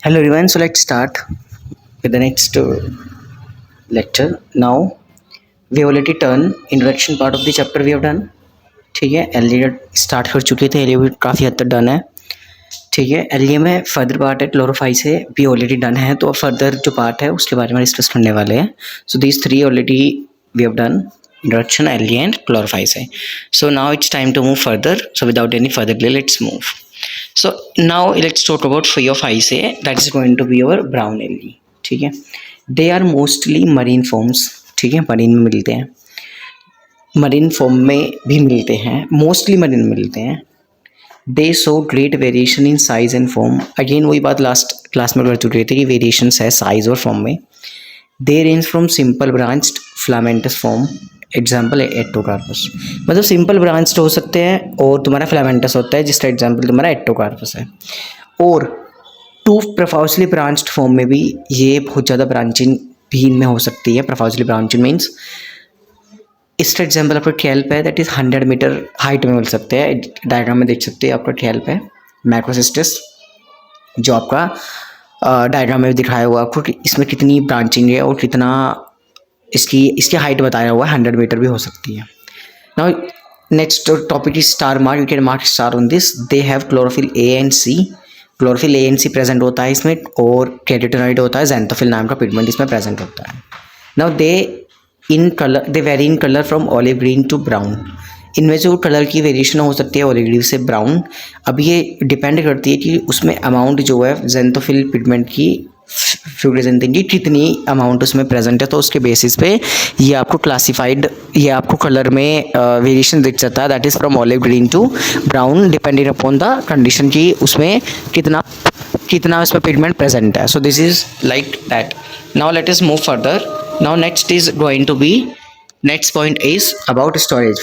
Hello everyone, so let's start with the next lecture. Now we already done introduction part of the chapter we have done. ठीक है, Elia start कर चुके थे, एलिया भी काफ़ी हद तक डन है. ठीक है, एलिया में फर्दर पार्ट है क्लोरोफाई से भी ऑलरेडी डन है, तो फर्दर जो पार्ट है उसके बारे में डिस्कस करने वाले हैं. So these three already we have done, introduction, एलिया and chlorophyceae. So now it's time to move further. So without any further delay let's move. So now let's talk about phaeophyce, that is going to be our brown algae. ठीक है, they are mostly marine forms. ठीक है, marine में मिलते हैं, marine form में भी मिलते हैं, मोस्टली मरीन में मिलते हैं. दे show great variation in size and form. Again वही बात लास्ट क्लास में कर चुके थे कि वेरिएशंस है साइज और फॉर्म में. They range from simple branched filamentous form, example है एटोकार्पस. मतलब सिंपल ब्रांच्ड हो सकते हैं और तुम्हारा फिलामेंटस होता है, जिसका एग्जाम्पल तुम्हारा एटोकार्पस है. और टू प्रोफाउसली ब्रांच्ड फॉर्म में भी ये बहुत ज़्यादा ब्रांचिंग भी इनमें हो सकती है. प्रोफाउसली ब्रांचिंग मीन्स इसका एग्जाम्पल आपका ट्वेल्प है, दैट इज़ 100 मीटर हाइट में मिल सकते हैं. डायग्राम में देख सकते हैं आपका ट्वेल्प है मैक्रोसिस्टस, जो आपका डायग्राम में दिखाया हुआ आपको कि इसमें कितनी ब्रांचिंग है और कितना इसकी हाइट बताया हुआ है. 100 मीटर भी हो सकती है. Now next topic is star mark. You can mark star on this. They have chlorophyll A and C. Chlorophyll A and C present होता है इसमें, और कैरोटीनॉइड होता है, ज़ैंथोफिल नाम का पिगमेंट इसमें प्रेजेंट होता है. Now they vary in colour from olive green to brown. इनमें जो कलर की वेरिएशन हो सकती है ऑलिव ग्रीन से ब्राउन. अब ये डिपेंड करती है कि उसमें अमाउंट जो है ज़ैंथोफिल पिगमेंट की फ्लूरेसेंटिंग की कितनी अमाउंट उसमें प्रेजेंट है, तो उसके बेसिस पे ये आपको क्लासिफाइड, ये आपको कलर में वेरिएशन दिख जाता है. That is from olive green to brown depending upon the condition की उसमें कितना उसमें पिगमेंट प्रेजेंट है. So this is like that. Now let us move further. Now next is going to be, next point is about storage.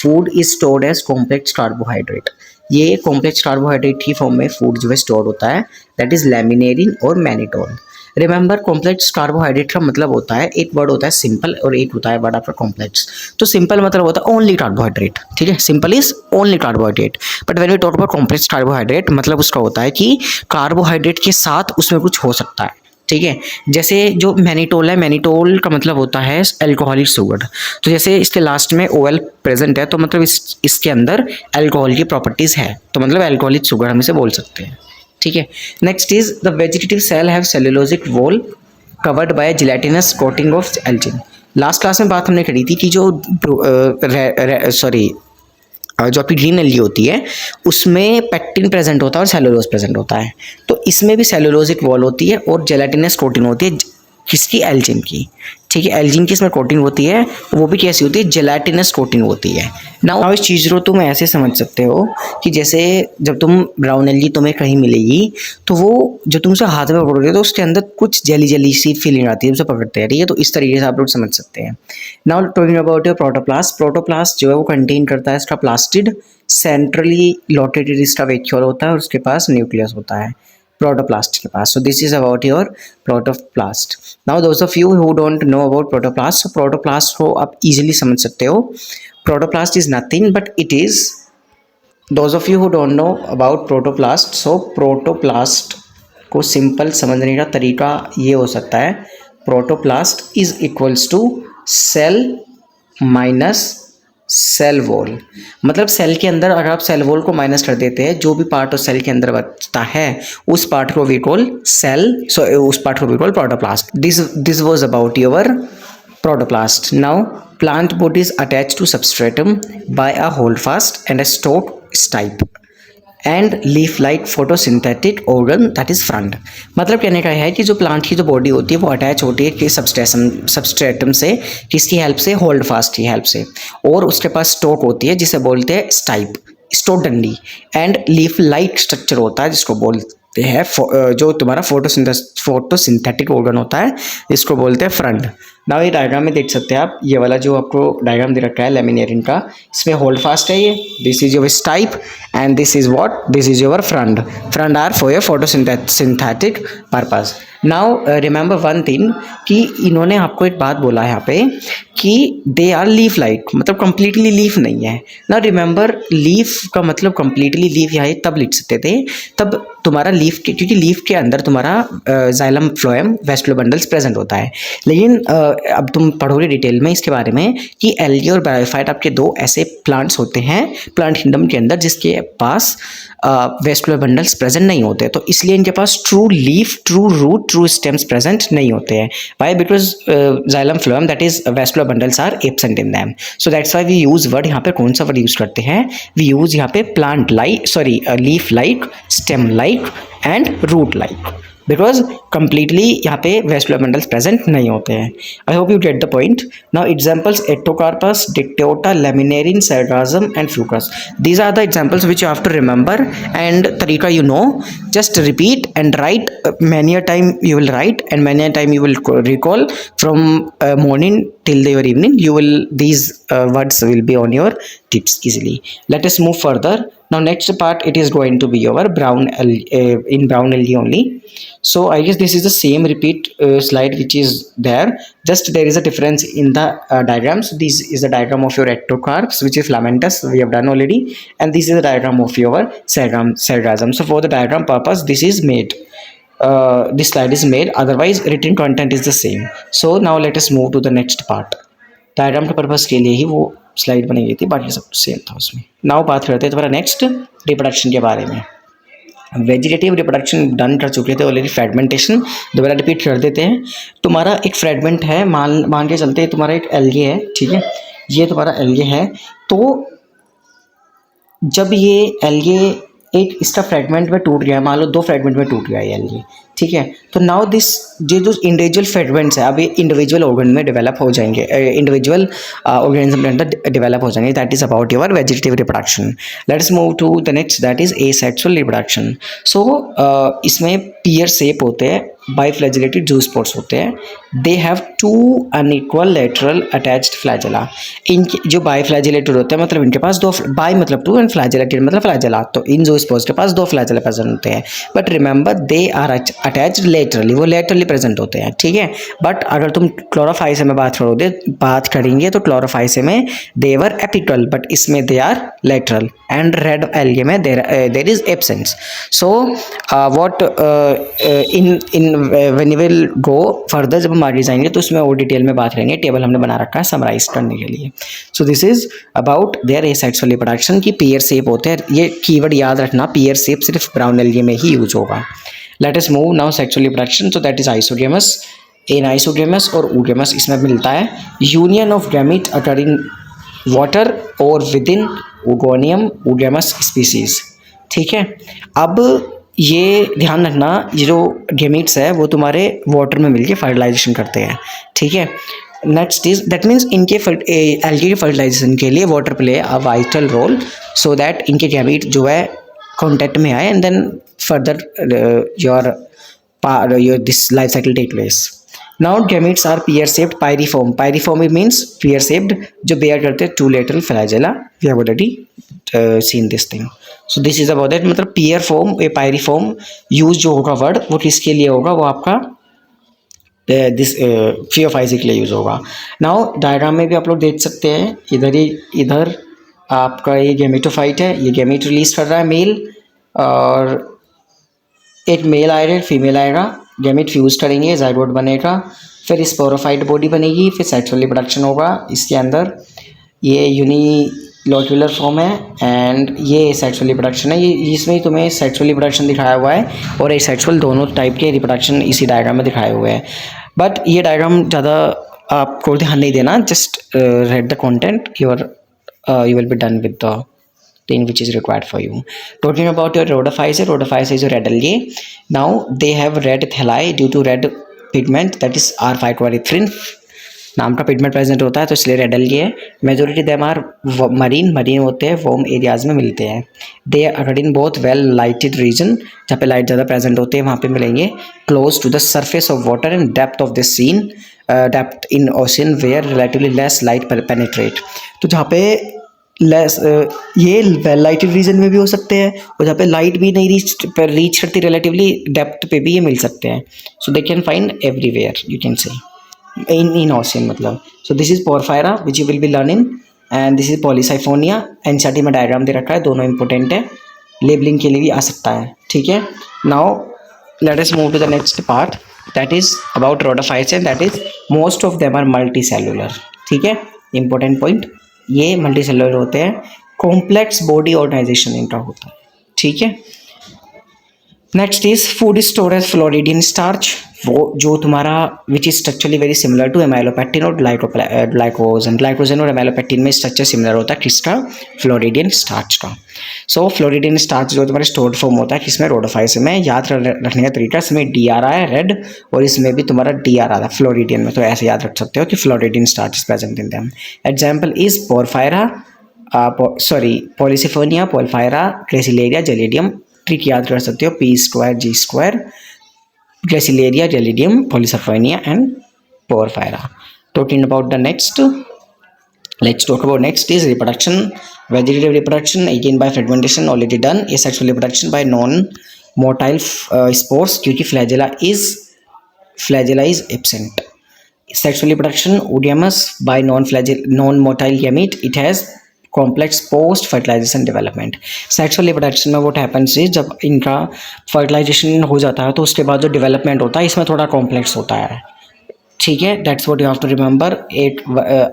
Food is stored as complex carbohydrate. ये complex carbohydrate की form में food जो है store होता है, that is लैमिनेरिन और mannitol. Remember complex carbohydrate का मतलब होता है, एक वर्ड होता है सिंपल और एक होता है वर्ड आपका कॉम्प्लेक्स. तो सिंपल मतलब होता है ओनली कार्बोहाइड्रेट. ठीक है, simple is only carbohydrate. But when we talk about complex carbohydrate, मतलब उसका होता है कि कार्बोहाइड्रेट के साथ उसमें कुछ हो सकता है. ठीक है, जैसे जो मैनिटोल है, मैनिटोल का मतलब होता है अल्कोहलिक शुगर. तो जैसे इसके लास्ट में OL प्रेजेंट है, तो मतलब इसके अंदर अल्कोहल की प्रॉपर्टीज़ है, तो मतलब अल्कोहलिक शुगर हम इसे बोल सकते हैं. ठीक है, next is the vegetative cell have cellulosic wall covered by gelatinous coating of algin. Last class में बात हमने करी थी कि जो जो आपकी ग्रीन एल्गी होती है उसमें पेक्टिन प्रेजेंट होता है और सेलुलोज प्रेजेंट होता है. तो इसमें भी सेलुलोजिक वॉल होती है और जेलाटिनस कोटिंग होती है, किसकी, एल्जिन की. ठीक है, एल्जिन की इसमें कोटिंग होती है, वो भी कैसी होती है, जेलाटिनस कोटिंग होती है. नाउ इस चीज़ को तुम ऐसे समझ सकते हो कि जैसे जब तुम ब्राउन एल्गी तुम्हें कहीं मिलेगी, तो वो जब तुम उसे हाथ में पकड़ोगे तो उसके अंदर कुछ जेली जेली सी फीलिंग आती है, उसे पकड़ते हैं. ठीक है, तो इस तरीके से आप लोग समझ सकते हैं. Now talking about your protoplast. Protoplast जो है वो कंटेन करता है इसका प्लास्टिड सेंट्रली लोकेटेड इसका वैक्यूल होता है, और उसके पास न्यूक्लियस होता है प्रोटोप्लास्ट के पास. So this is about your protoplast. Now those of you who don't know about protoplast, protoplast को आप इजीली समझ सकते हो. Protoplast is nothing but it is, those of you who don't know about protoplast, so protoplast को simple समझने का तरीका ये हो सकता है, protoplast is equals to cell minus cell wall. मतलब सेल के अंदर अगर आप सेल वॉल को माइनस कर देते हैं, जो भी पार्ट उस सेल के अंदर बचता है उस पार्ट को वी कॉल सेल, सो उस पार्ट को we call protoplast. This was about your protoplast. Now plant body is attached to substratum by a holdfast and a stalk stipe and leaf like photosynthetic organ that is frond. मतलब कहने का है कि जो plant की जो body होती है वो अटैच होती है कि सबस्ट्रेटम से, किसकी हेल्प से, होल्ड फास्ट की हेल्प से, और उसके पास स्टोक होती है जिसे बोलते हैं स्टाइप, स्टोक डंडी, एंड लीफ लाइक स्ट्रक्चर होता है जिसको बोलते हैं जो तुम्हारा फोटोसिंथेटिक ऑर्गन होता है, इसको बोलते हैं फ्रंट. नाउ ये डायग्राम में देख सकते हैं आप, ये वाला जो आपको डायग्राम दे रखा है लेमिनेरिन का, इसमें होल्ड फास्ट है ये, this is your type and this is what, this is your frond are for your photosynthetic purpose. Now remember one thing कि इन्होंने आपको एक बात बोला है यहाँ पे कि दे आर लीफ लाइक, मतलब कंप्लीटली लीफ नहीं है ना। रिमेंबर लीफ का मतलब कंप्लीटली लीफ यहाँ तब लिख सकते थे तब तुम्हारा लीफ के, क्योंकि लीफ के अंदर तुम्हारा xylem phloem vascular bundles present होता है। लेकिन अब तुम पढ़ोगे डिटेल में इसके बारे में कि एल्गी और ब्रायोफाइट आपके दो ऐसे प्लांट्स होते हैं प्लांट किंगडम के अंदर जिसके पास वेस्कुलर बंडल्स प्रेजेंट नहीं होते, तो इसलिए इनके पास true leaf, true root, true stems present नहीं होते हैं। Why? Because xylem phloem that is vascular bundles are absent in them. So that's why we use word, यहाँ पे कौन सा वर्ड यूज करते हैं, वी यूज यहाँ पे plant like, sorry leaf like, stem like and root like, because completely यहाँ पे वेस्कुलर बंडल्स प्रेजेंट नहीं होते हैं। I hope you get the point. Now examples Ectocarpus, Dictyota, Laminaria, Sargassum and Fucus, these are the examples which you have to remember and तरीका you know, just repeat and write, many a time you will write and many a time you will recall from morning till your evening, you will, these words will be on your tips easily. Let us move further. Now next part it is going to be your brown in brown algae only. So I guess this is the same repeat slide which is there, just there is a difference in the diagrams. This is the diagram of your ectocarps which is filamentous, we have done already, and this is the diagram of your sargasm. So for the diagram purpose this is made, this slide is made, otherwise written content is the same. So now let us move to the next part. Diagram के purpose के लिए ही वो slide बनी गई थी, बाकी सब same था उसमें। नाउ बात करते हैं तुम्हारा नेक्स्ट रिप्रोडक्शन के बारे में। वेजिटेटिव रिप्रोडक्शन डन कर चुके थे ऑलरेडी, फ्रेगमेंटेशन दोबारा रिपीट कर देते हैं। तुम्हारा एक फ्रेगमेंट है, मान के चलते तुम्हारा एक एल्गे है, ठीक है, ये तुम्हारा एल्गे है, तो जब ये एल्गे एक इसका फ्रेगमेंट में टूट गया, मान लो 2 फ्रेगमेंट में टूट गया ये एल्गे, ठीक है, तो नाउ दिस जो इंडिविजुअल फ्रेगमेंट्स है अब ये इंडिविजुअल ऑर्गन में डेवलप हो जाएंगे, इंडिविजुअल ऑर्गेनिज्म के अंदर डेवलप हो जाएंगे। That is about your vegetative reproduction. Let us move to the next, that is asexual reproduction. So इसमें पियर शेप होते हैं, बाइफ्लैजिलेटेड जू स्पॉट्स होते हैं, they have 2 unequal lateral attached flagella. इनके जो बाइफ्लैजिलेटेड होते हैं मतलब इनके पास 2, बाई मतलब 2 एंड फ्लैजिलेटेड मतलब फ्लैजेला, तो इन जू स्पॉट्स के पास 2 फ्लैजेला प्रेजेंट होते हैं। But remember they are attached laterally, वो लेटरली प्रेजेंट होते हैं, ठीक है। बट अगर तुम क्लोरोफाइसे में बात करेंगे तो क्लोरोफाइसे में दे वर एपिकल, बट इसमें they are lateral, and red algae में there is absence. So what in when you will go further, जब हम आगे जाएंगे तो उसमें और डिटेल में बात करेंगे, टेबल हमने बना रखा है समराइज करने के लिए। So this is about their asexual reproduction की पेयर शेप होते हैं। ये कीवर्ड याद रखना, पेयर शेप सिर्फ ब्राउन एल्गे में ही यूज होगा। Let us move now sexual reproduction, so that is isogamous, anisogamous और oogamous इसमें मिलता है। Union of gamete occurring water और within oogonium oogamous species, ठीक है। अब ये ध्यान रखना, ये जो गैमीट्स है वो तुम्हारे वाटर में मिलके फर्टिलाइजेशन करते हैं, ठीक है। नेक्स्ट इज दैट मीन्स इनके एल्गी के फर्टिलाइजेशन के लिए water play a vital role, so that इनके गैमीट जो है कॉन्टेक्ट में आए and then further your this life cycle take place. Now gametes are pear shaped pyriform, pyriform it means pear shaped, जो bear करते हैं 2 lateral flagella, we have already seen this thing. So this is about that, मतलब pear form ए पायरिफॉर्म use जो होगा word वो किसके लिए होगा, वो आपका दिस फियोफाइसी के लिए यूज होगा। नाउ डायग्राम में भी आप लोग देख सकते हैं, इधर आपका ये गैमेटोफाइट है, ये गैमेट रिलीज कर रहा है मेल, और एक मेल आएगा एक फीमेल आएगा, गैमेट फ्यूज करेंगे, जाइगोट बनेगा, फिर स्पोरोफाइट बॉडी बनेगी, फिर सेक्सुअल रिप्रोडक्शन होगा इसके अंदर। ये यूनिलोक्यूलर फॉर्म है एंड ये सेक्सुअल रिप्रोडक्शन है, ये इसमें तुम्हें सेक्सुअल रिप्रोडक्शन दिखाया हुआ है और एसेक्सुअल, दोनों टाइप के रिप्रोडक्शन इसी डायग्राम में दिखाए हुए हैं। बट ये डायग्राम ज़्यादा आपको ध्यान नहीं देना, just read the content, you will be done with the thing which is required for you. Talking about your rhodophyce is your red algae. Now they have red thalli due to red pigment, that is R523 नाम का pigment present होता है, तो इसलिए red algae है। Majority them are marine होते हैं, warm areas में मिलते हैं। दे आर इन बहुत वेल लाइटेड रीजन, जहाँ पे लाइट ज़्यादा प्रेजेंट होते हैं वहाँ पे मिलेंगे। Close to the surface of water and depth of the sea, depth in ocean where relatively less light penetrate. तो जहाँ पे लेस ये वेल लाइटेड रीजन में भी हो सकते हैं, और जहाँ पे लाइट भी नहीं रीच करती रिलेटिवली डेप्थ पे भी ये मिल सकते हैं। So they can find everywhere, you can say in ocean मतलब। So this is Porphyra which you will be learning, and this is Polysiphonia. NCERT में डायग्राम दे रखा है, दोनों इंपॉर्टेंट है, लेबलिंग के लिए भी आ सकता है, ठीक है। Now let us move to the next part, that is about rhodophytes, that is most of them are multi cellular, ठीक है। इंपॉर्टेंट पॉइंट, ये मल्टी सेलुलर होते हैं, कॉम्प्लेक्स बॉडी ऑर्गेनाइजेशन इनका होता है, ठीक है। Next is food storage floridean starch, वो जो तुम्हारा which is structurally very similar to amylopectin और ग्लाइकोजन और एमाइलोपेक्टिन में स्ट्रक्चर सिमिलर होता है किसका, फ्लोरिडियन स्टार्च का। सो फ्लोरिडियन स्टार्च जो तुम्हारा स्टोर्ड फॉर्म होता है किसमें, rhodophytes में। याद रखने का तरीका, इसमें डी आ रहा है रेड, और इसमें भी तुम्हारा डी आ रहा था फ्लोरिडियन में, तो ऐसे याद रख सकते हो कि floridean starch is present in them. Example is porphyra, Polysiphonia, porphyra, gracilaria, gelidium. Trick याद कर सकते हो, P² G², gracilaria, gelidium, Polysiphonia and porphyra. Talking about the next, let's talk about next is reproduction. Vegetative reproduction again by fragmentation already done. is sexual reproduction by non-motile spores क्योंकि flagella is absent. Sexual reproduction Oedema's by non-motile gamete, it has complex post fertilization development. Sexual reproduction में what happens is जब इनका fertilization हो जाता है तो उसके बाद जो development होता है इसमें थोड़ा complex होता है, ठीक है। That's what you have to remember. एक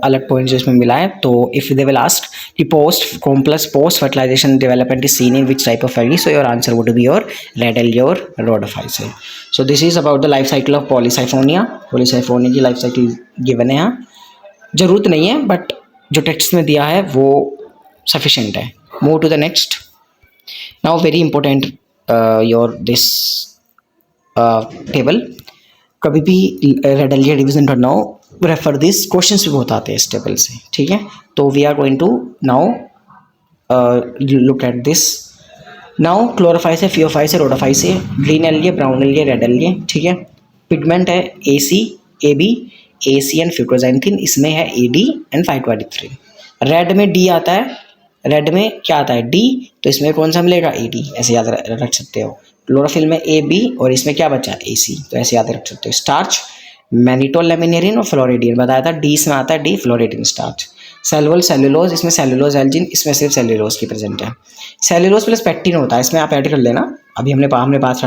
अलग पॉइंट जो इसमें मिला है, तो इफ दे विल आस्क कि post fertilization development is seen in which type of algae, so your answer would be your red algae और rhodophytes। So this is about the life cycle of polysiphonia. Polysiphonia की life cycle given है यहाँ, जरूरत नहीं है but जो text में दिया है वो सफिशेंट है। Move to the next. Now very important your this table, कभी भी रेड एल्गी डिवीजन करना हो रेफर दिस, क्वेश्चंस भी बहुत आते हैं इस टेबल से, ठीक है। तो we are going to now look at this. Now Chlorophyceae है, फियोफाइस है, rhodophytes है, green algae, brown algae, red algae, ठीक है। पिगमेंट है AC, AB, AC and fucoxanthin, इसमें है AD एंड फाइटोएडिथ्रिन। रेड में D आता है, रेड में क्या आता है D, तो इसमें कौन सा मिलेगा AD, ऐसे याद रख सकते हो। क्लोरोफिल में AB और इसमें क्या बचा AC, तो ऐसे याद रख सकते हो। स्टार्च मैनिटोल, लेमिनेरिन और फ्लोरिडियन बताया था, D इसमें आता है D, फ्लोरिडिन स्टार्च। सेलुलोज सेलुलोज, इसमें सेलुलोज एल्जिन, इसमें सिर्फ सेलुलोज की प्रेजेंट है। सेलुलोज प्लस पेक्टिन होता है, इसमें आप ऐड कर लेना, अभी हमने बात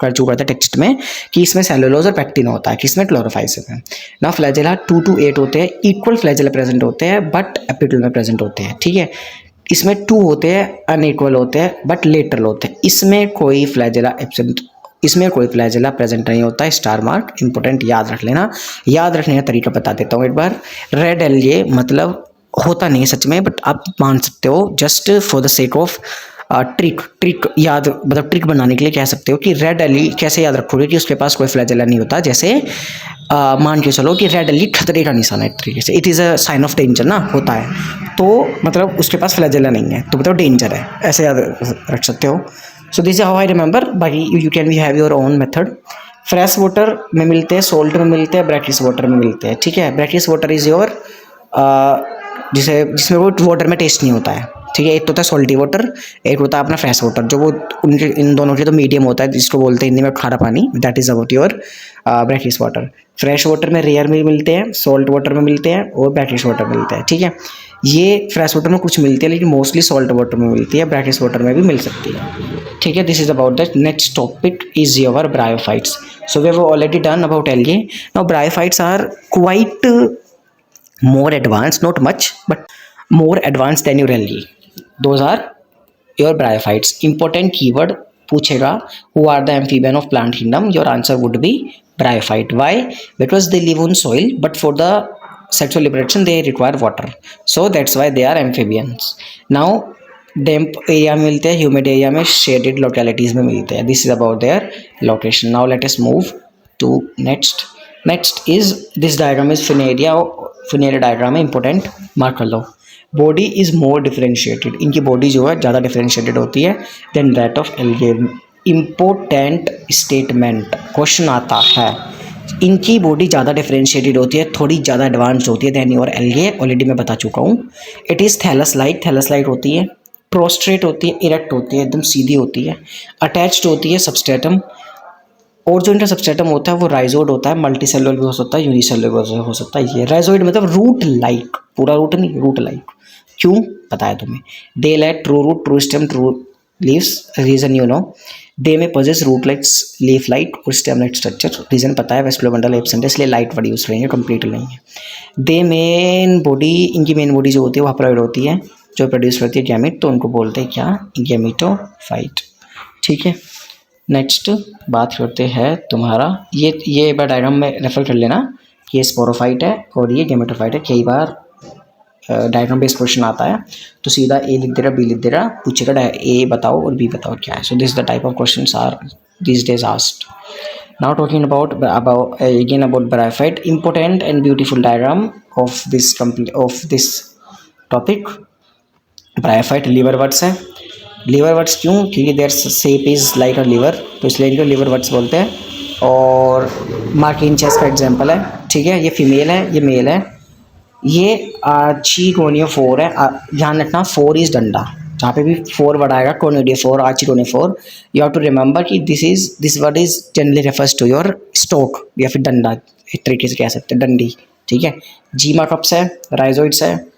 कर चुका था टेक्स्ट में कि इसमें सेलुलोज और पेक्टिन होता है, किसमें, क्लोरोफाइस में ना। फ्लैजेला 2 to 8 होते हैं, इक्वल फ्लैजेला प्रेजेंट होते हैं बट एपिटल में प्रेजेंट होते हैं, ठीक है। इसमें 2 होते हैं, अनइक्वल होते हैं बट लेटरल होते हैं, इसमें कोई फ्लैजेला एब्सेंट, इसमें कोई फ्लैजेला प्रेजेंट नहीं होता है। स्टार मार्क इंपॉर्टेंट, याद रख लेना। याद रखने का तरीका बता देता हूँ एक बार। रेड एल्गी मतलब होता नहीं है सच में, बट आप मान सकते हो just for the sake of trick याद, मतलब ट्रिक बनाने के लिए कह सकते हो कि रेड एल्गी कैसे याद रखोगे कि उसके पास कोई फ्लैजेला नहीं होता। जैसे मान के चलो कि रेड एल्गी खतरे का निशान है एक तरीके से, it is a sign of danger ना, होता है, तो मतलब उसके पास फ्लैजेला नहीं है तो मतलब डेंजर है, ऐसे याद रख सकते हो। सो this is how I remember, बाकी यू कैन भी have your own method. Fresh water में मिलते हैं, सोल्ट में मिलते हैं, ब्रैकियस वाटर में मिलते हैं, ठीक है। ब्रैकियस वाटर इज योर जिसमें वो वाटर में टेस्ट नहीं होता है, ठीक है। एक तो होता है सॉल्टी वाटर, एक होता है अपना फ्रेश वाटर, जो वो उनके इन दोनों के तो मीडियम होता है, जिसको बोलते हैं हिंदी में खारा पानी, that is about your brackish water. Fresh water में रेयर में मिलते हैं, सॉल्ट वाटर में मिलते हैं और ब्रैकियस वाटर में मिलते हैं, ठीक है। ये फ्रेश वाटर में कुछ मिलती है लेकिन मोस्टली सॉल्ट वाटर में मिलती है, ब्रैकियस वाटर में भी मिल सकती है, ठीक है। This is about that. Next topic is your bryophytes. So we have already done about algae. Now bryophytes are quite more advanced, not much but more advanced than your algae. Those are your bryophytes. Important keyword पूछेगा, who are the amphibian of plant kingdom, your answer would be bryophyte. Why? Because they live on soil but for the sexual reproduction they require water, so that's why they are amphibians. Now damp area में मिलते हैं, humid area में, shaded localities में मिलते हैं. This is about their location. Now let us move to next. Next is this diagram is Funaria diagram है, important mark कर लो। बॉडी इज मोर डिफरेंशिएटेड, इनकी बॉडी जो है ज़्यादा डिफरेंशिएटेड होती है than that of algae. Important statement question आता है, इनकी बॉडी ज़्यादा डिफरेंशिएटेड होती है, थोड़ी ज़्यादा एडवांस्ड होती है दैन योर एल्गे, ऑलरेडी मैं बता चुका हूँ। इट इज़ थैलस लाइट होती है, प्रोस्ट्रेट होती है, इरेक्ट होती है, एकदम सीधी होती है, अटैच्ड होती है सबस्ट्रेटम, और जो इनका सबस्ट्रेटम होता है वो राइजोइड होता है, मल्टी सेलुलर भी हो सकता है, यूनिसेलुलर भी हो सकता है। ये राइजोइड मतलब रूट लाइक, पूरा रूट नहीं, रूट लाइक। क्यों बताया तुम्हें? They like true root, true stem, true leaves, reason you know. They में possess root like, leaf like और स्टेम लाइक स्ट्रक्चर, रीजन पता है, वेस्कुलर बंडल एब्सेंट है, इसलिए लाइट वर्ड यूज करेंगे, कंप्लीट नहीं है। दे मेन बॉडी, इनकी मेन बॉडी जो होती है वो हैप्लॉइड होती है, जो प्रोड्यूस करती है गैमेट, तो उनको बोलते हैं क्या? गैमेटोफाइट। ठीक है, नेक्स्ट बात करते हैं तुम्हारा, ये एक बार डायग्राम में रेफर कर लेना, ये स्पोरोफाइट है और ये गैमेटोफाइट है। कई बार डायग्राम बेस्ड क्वेश्चन आता है तो सीधा ए लिख दे रहा, बी लिख दे रहा, पूछेगा ए बताओ और बी बताओ क्या है। So this the type of questions are these days asked. Now talking about again about bryophyte, important and beautiful diagram of this topic. Bryophyte liver words है। लिवर वर्ड्स क्यों? क्योंकि their shape is like a liver, तो इसलिए इनको liver words बोलते हैं। और मार्किन chest का एग्जांपल है। ठीक है, ये फीमेल है, ये मेल है। ये आर्चिगोनियोफोर है। ध्यान रखना, 4 इज डंडा, जहाँ पे भी 4 वर्ड आएगा, conidiophore, archegoniophore, you have to remember कि this word is generally refers to your stalk या फिर डंडा, एक तरीके से कह सकते हैं, डंडी। ठीक है, जी मार्कअप्स है, राइजोइड्स है,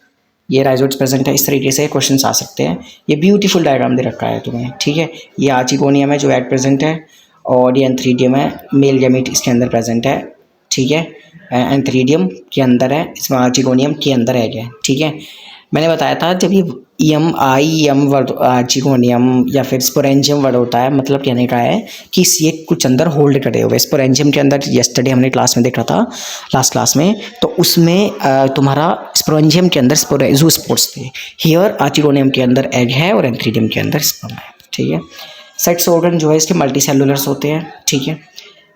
ये राइजोइड्स प्रेजेंट है। इस तरीके से क्वेश्चन आ सकते हैं। ये ब्यूटीफुल डायग्राम दे रखा है तुम्हें। ठीक है, ये आर्चिगोनियम है जो एग प्रेजेंट है, और ये एंथ्रीडियम है, मेल गैमीट इसके अंदर प्रेजेंट है। ठीक है, एंथ्रीडियम के अंदर है, इसमें आर्चिगोनियम के अंदर एग है। ठीक है, मैंने बताया था जब ये एम वर्ड आर्चिगोनियम या फिर स्पोरेंजियम वर्ड होता है, मतलब कहने का है कि ये कुछ अंदर होल्ड करे हुए। स्पोरेंजियम के अंदर यस्टरडे हमने क्लास में देखा था, लास्ट क्लास में, तो उसमें तुम्हारा स्पोरेंजियम के अंदर ज़ूस्पोर्स थे। हियर आर्चिगोनियम के अंदर एग है और एंथ्रीडियम के अंदर स्पर्म है। ठीक है, सेक्स ऑर्गन जो है इसके मल्टी सेलुलर्स होते हैं। ठीक है,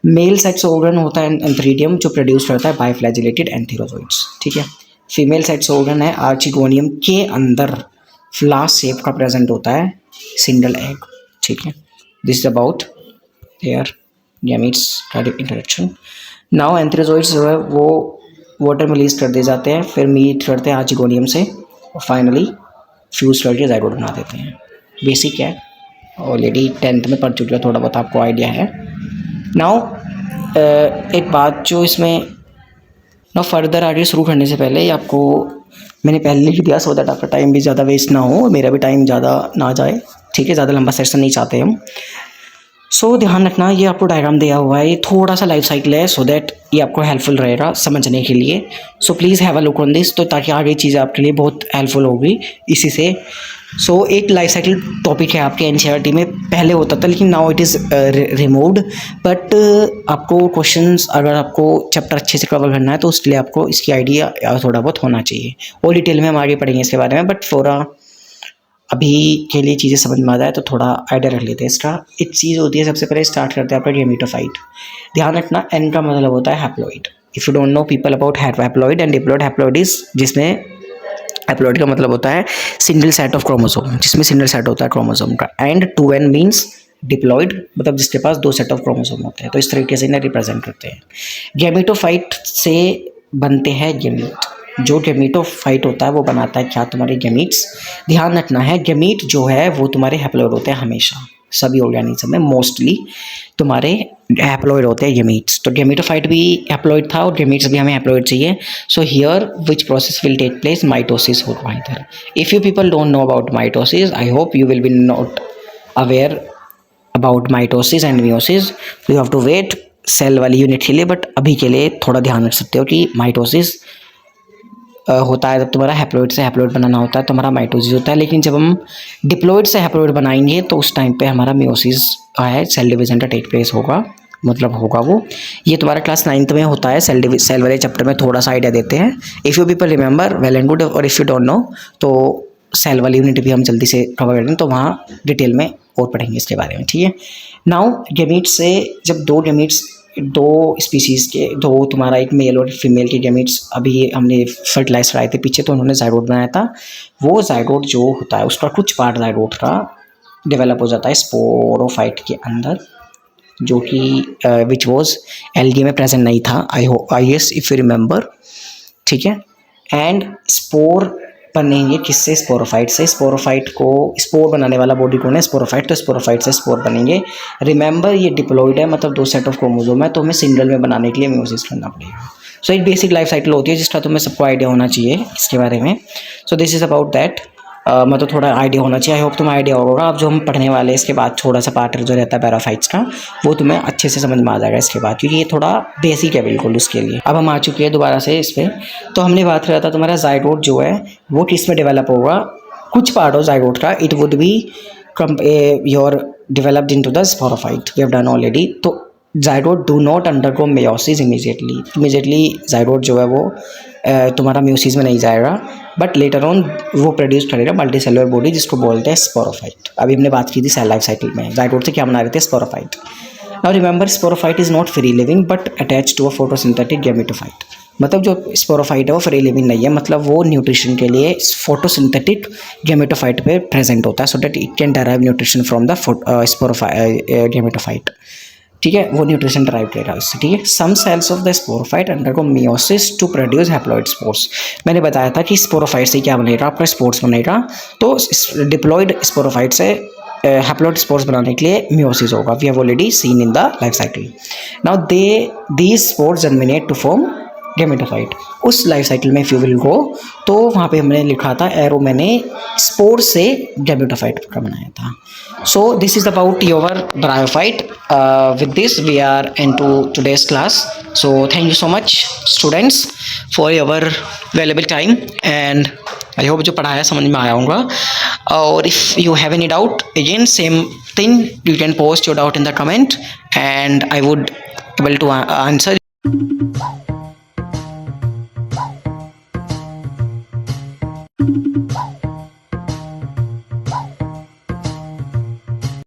मेल सेक्स ऑर्गन होता है एंथ्रीडियम, जो प्रोड्यूस करता है बाइफ्लैजिलेटेड एंथीरोजोइड्स। ठीक है, फीमेल सेक्स ऑर्गन है आर्चिगोनियम के अंदर फ्लास्क शेप का प्रेजेंट होता है, सिंगल एग। ठीक है, this is about there gametes का इंट्रोडक्शन। नाउ एंथीरोजोइड्स जो है वो वाटर में रिलीज कर दिए जाते हैं, फिर मीट करते हैं आर्चिगोनियम से, और फाइनली फ्यूज करके जाइगोट बना देते हैं। बेसिक है, ऑलरेडी 10th में पढ़ चुके हो, थोड़ा बहुत आपको आइडिया है। नाउ एक बात जो इसमें ना फर्दर आगे शुरू करने से पहले आपको मैंने पहले लिख दिया, सो दैट आपका टाइम भी ज़्यादा वेस्ट ना हो, मेरा भी टाइम ज़्यादा ना जाए। ठीक है, ज़्यादा लंबा सेशन नहीं चाहते हम। सो ध्यान रखना, ये आपको डायग्राम दिया हुआ है, ये थोड़ा सा लाइफ साइकिल है, सो दैट ये आपको हेल्पफुल रहेगा समझने के लिए। So please have a look on this, तो ताकि आगे चीज़ें आपके लिए बहुत हेल्पफुल होगी इसी से। सो एक लाइफ साइकिल टॉपिक है आपके एनसीईआरटी में, पहले होता था लेकिन now it is removed. But आपको क्वेश्चंस अगर आपको चैप्टर अच्छे से कवर करना है तो उसके लिए आपको इसकी आइडिया थोड़ा बहुत होना चाहिए, और डिटेल में हम आगे पढ़ेंगे इसके बारे में। बट फॉर अभी के लिए चीज़ें समझ में आ जाए तो थोड़ा आइडिया रख लेते हैं इसका। एक चीज़ होती है, सबसे पहले स्टार्ट करते हैं आपका गैमेटोफाइट। ध्यान रखना, एन का मतलब होता है haploid. If you don't know people about haploid and diploid, haploid is जिसमें हैप्लॉइड का मतलब होता है सिंगल सेट ऑफ क्रोमोसोम, जिसमें सिंगल सेट होता है क्रोमोसोम का, एंड 2n मीन्स डिप्लॉइड, मतलब जिसके पास 2 सेट ऑफ क्रोमोसोम होते हैं। तो इस तरीके से इन्हें रिप्रेजेंट करते हैं। गैमेटोफाइट से बनते हैं गैमीट। जो गैमेटोफाइट होता है वो बनाता है क्या? तुम्हारे गैमीट्स। ध्यान रखना है, गैमीट जो है वो तुम्हारे हैप्लॉइड होते हैं हमेशा, सभी ऑर्गेनिज्म में मोस्टली तुम्हारे हैप्लॉइड होते हैं गैमीट्स। तो गैमेटोफाइट भी हैप्लॉइड था और गैमीट्स भी हमें हैप्लॉइड चाहिए। So here which process will take place? Mitosis होगा इधर। If you people don't know about mitosis, I hope you will be not aware about mitosis and meiosis. You have to wait cell वाली unit के लिए, but अभी के लिए थोड़ा ध्यान रख सकते हो कि माइटोसिस होता है जब तुम्हारा हैप्लॉइड से हैप्लॉइड बनाना होता है, तुम्हारा माइटोसिस होता है। लेकिन जब हम डिप्लॉइड से हैप्लॉइड बनाएंगे तो उस टाइम पे हमारा मियोसिस है, सेल डिवीजन का टेक प्लेस होगा, मतलब होगा वो। ये तुम्हारा क्लास 9th में होता है, सेल वाले चैप्टर में थोड़ा सा आइडिया देते हैं। If you people remember well and good, और इफ़ यू डोंट नो तो सेल वाली यूनिट भी हम जल्दी से कवर करेंगे, तो वहाँ डिटेल में और पढ़ेंगे इसके बारे में। ठीक है, नाउ गैमीट्स से जब दो स्पीसीज़ के, दो तुम्हारा एक मेल और फीमेल के गैमीट्स अभी हमने फर्टिलाइज कराए थे पीछे, तो उन्होंने जाइगोट बनाया था। वो जाइगोट जो होता है उसका कुछ पार्ट जाइगोट का डेवलप हो जाता है स्पोरोफाइट के अंदर। जो कि विच वॉज एलगी में प्रेजेंट नहीं था, I guess if you remember, ठीक है। एंड स्पोर बनेंगे किससे? स्पोरोफाइट से। स्पोरोफाइट को स्पोर बनाने वाला बॉडी कौन है? स्पोरोफाइट। तो स्पोरोफाइट से स्पोर बनेंगे। रिमेंबर ये डिप्लॉइड है, मतलब 2 सेट ऑफ क्रोमोसोम है, तो हमें सिंगल में बनाने के लिए म्यूसिस करना पड़ेगा। सो एक बेसिक लाइफ साइकिल होती है जिसका तुम्हें सबको आइडिया होना चाहिए इसके बारे में। So this is about that. मतलब थोड़ा आइडिया होना चाहिए। आई होप तुम्हें आइडिया होगा। अब जो हम पढ़ने वाले हैं इसके बाद थोड़ा सा पार्ट जो रहता है पैराफाइट्स का, वो तुम्हें अच्छे से समझ में आ जाएगा इसके बाद, क्योंकि ये थोड़ा बेसिक है बिल्कुल उसके लिए। अब हम आ चुके हैं दोबारा से इस पर। तो हमने बात किया था तुम्हारा जाइगोट जो है वो किस में डेवलप होगा। कुछ पार्ट ऑफ जाइगोट का it would be your developed into the sporophyte, we have done already. तो zygote do not undergo meiosis immediately zygote जो है वो तुम्हारा म्यूसिस में नहीं जाएगा, बट लेटर ऑन वो प्रोड्यूस करेगा मल्टी सेलुलर बॉडी जिसको बोलते हैं स्पोरोफाइट। अभी हमने बात की थी सेल लाइफ साइकिल में जाइगोट से क्या बना रहे थे? Sporophyte. Now remember sporophyte is not free living but attach to a photosynthetic gametophyte. मतलब जो स्पोरोफाइट है वो फ्री लिविंग नहीं है, मतलब वो न्यूट्रिशन के लिए फोटोसिंथेटिक गैमेटोफाइट पे प्रेजेंट होता है, so that it can derive nutrition from the gametophyte. ठीक है, वो न्यूट्रिशन ड्राइव करेगा उससे। ठीक है, some cells of the sporophyte undergo meiosis to produce haploid spores. मैंने बताया था कि स्पोरोफाइट से क्या बनेगा? आपका स्पोर्स बनेगा। तो डिप्लॉइड स्पोरोफाइट से हैप्लॉइड स्पोर्स बनाने के लिए मियोसिस होगा। We have already seen in the life cycle. Now these spores germinate to form gametophyte. उस लाइफ साइकिल में इफ यू विल गो, तो वहाँ पे हमने लिखा था एरो, मैंने स्पोर से गैमेटोफाइट का बनाया था। So this is about your bryophyte. With this we are into today's class. So thank you so much students for your valuable time, and I hope जो पढ़ाया समझ में आया होगा। और if you have any doubt, again same thing, you can post your doubt in the comment and I would able to answer.